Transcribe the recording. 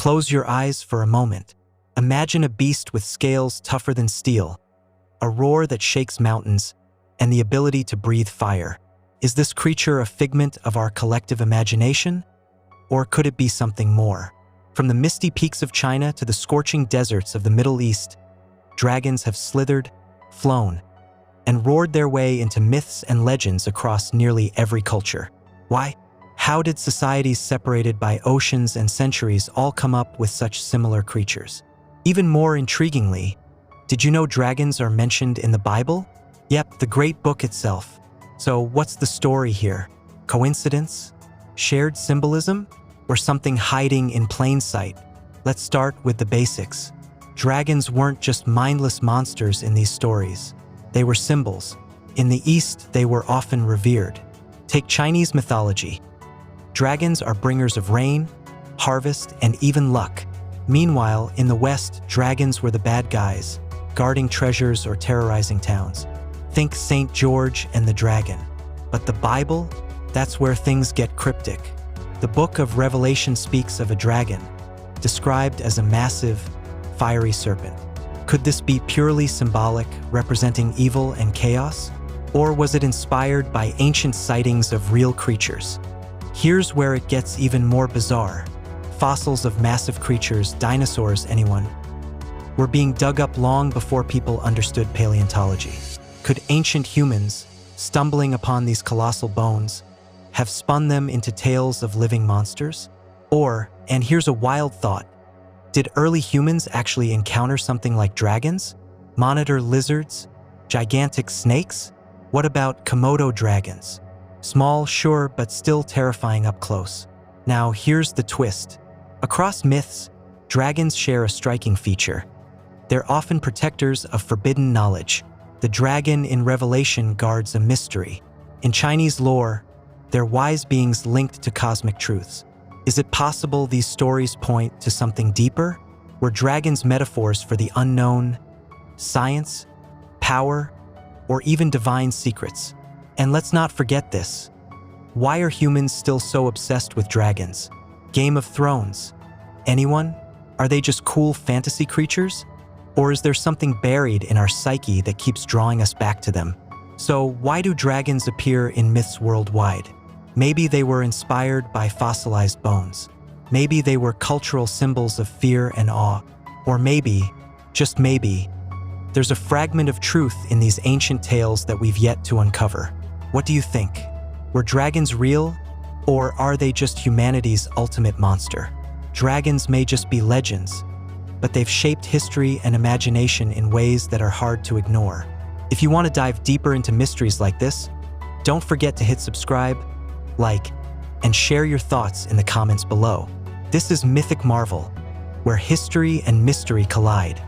Close your eyes for a moment. Imagine a beast with scales tougher than steel, a roar that shakes mountains, and the ability to breathe fire. Is this creature a figment of our collective imagination? Or could it be something more? From the misty peaks of China to the scorching deserts of the Middle East, dragons have slithered, flown, and roared their way into myths and legends across nearly every culture. Why? How did societies separated by oceans and centuries all come up with such similar creatures? Even more intriguingly, did you know dragons are mentioned in the Bible? Yep, the great book itself. So what's the story here? Coincidence? Shared symbolism? Or something hiding in plain sight? Let's start with the basics. Dragons weren't just mindless monsters in these stories. They were symbols. In the East, they were often revered. Take Chinese mythology. Dragons are bringers of rain, harvest, and even luck. Meanwhile, in the West, dragons were the bad guys, guarding treasures or terrorizing towns. Think St. George and the dragon. But the Bible? That's where things get cryptic. The book of Revelation speaks of a dragon, described as a massive, fiery serpent. Could this be purely symbolic, representing evil and chaos? Or was it inspired by ancient sightings of real creatures? Here's where it gets even more bizarre. Fossils of massive creatures, dinosaurs, anyone, were being dug up long before people understood paleontology. Could ancient humans, stumbling upon these colossal bones, have spun them into tales of living monsters? Or, and here's a wild thought, did early humans actually encounter something like dragons? Monitor lizards? Gigantic snakes? What about Komodo dragons? Small, sure, but still terrifying up close. Now, here's the twist. Across myths, dragons share a striking feature. They're often protectors of forbidden knowledge. The dragon in Revelation guards a mystery. In Chinese lore, they're wise beings linked to cosmic truths. Is it possible these stories point to something deeper? Were dragons metaphors for the unknown, science, power, or even divine secrets? And let's not forget this. Why are humans still so obsessed with dragons? Game of Thrones. Anyone? Are they just cool fantasy creatures? Or is there something buried in our psyche that keeps drawing us back to them? So why do dragons appear in myths worldwide? Maybe they were inspired by fossilized bones. Maybe they were cultural symbols of fear and awe. Or maybe, just maybe, there's a fragment of truth in these ancient tales that we've yet to uncover. What do you think? Were dragons real? Or are they just humanity's ultimate monster? Dragons may just be legends, but they've shaped history and imagination in ways that are hard to ignore. If you want to dive deeper into mysteries like this, don't forget to hit subscribe, like, and share your thoughts in the comments below. This is Mythic Marvel, where history and mystery collide.